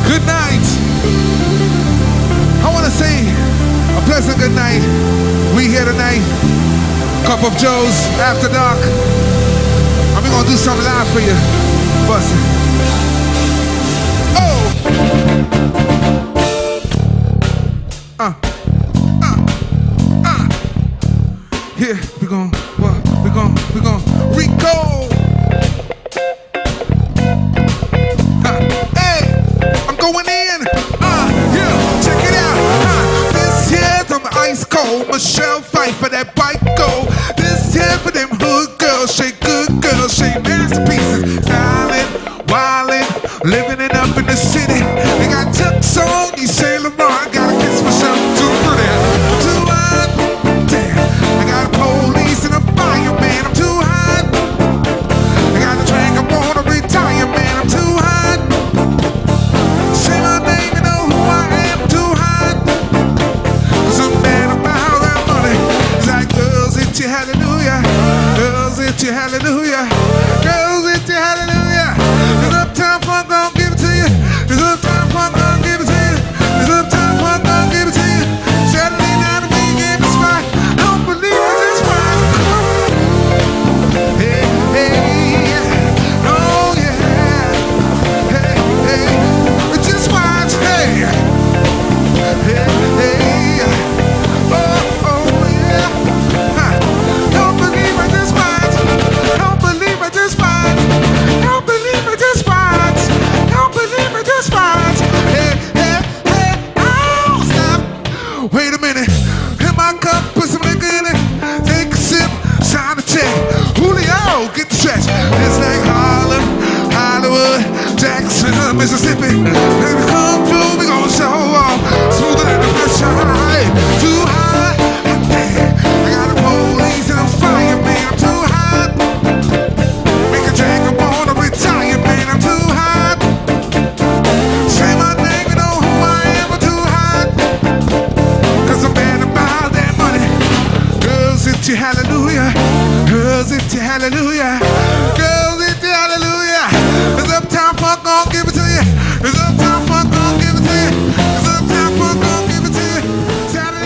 Good night. I want to say a pleasant good night. We here tonight, Cup of Joe's After Dark. And we're going to do something live for you. Bust it. Oh! Here, we're going, Rico! I'm going in. Yeah, check it out. This here's on the ice cold. Michelle fight for that bike go. This here for them hood girls. Shake good girls, shake masterpieces. Styling, wildin', living it up in the city. They got tucks on, you say Lamar. Gotta kiss myself too pretty. Too hot, damn. I got a police and a fireman. I'm too hot. I got a drink, I wanna retire, man. I'm too hot. Say my name, you know who I am. Too hot. Cause I'm mad about that money. It's like girls hit you, hallelujah. Girls hit you, hallelujah. Girls hit you, hallelujah. There's uptown fun, gon' give it to you. There's uptown fun, gon' give it to you. There's uptown fun, gon' give it to you. Saturday night, we gave it spot. Don't believe it, just right. Hey, hey, oh yeah. Hey, hey, just watch, hey. Hey, hey, oh yeah. Don't believe I just watch. Don't believe I just watch. Don't believe I just watch. Don't believe I just watch. Hey, hey, hey, oh, stop. Wait a minute. In my cup, put some liquor in it. Take a sip, sign a check. Julio, get the stretch. It's like Harlem, Hollywood, Jackson, Mississippi. Baby, come through, we gon' show off. Smoother than the first shot. Too hot, damn. I got a police and a fireman. I'm too hot. Make a drink, I wanna retire, man. I'm too hot. Say my name, you know who I am. I'm too hot. Cause I'm mad about that money. Girls hit you, hallelujah. Girls hit you, hallelujah.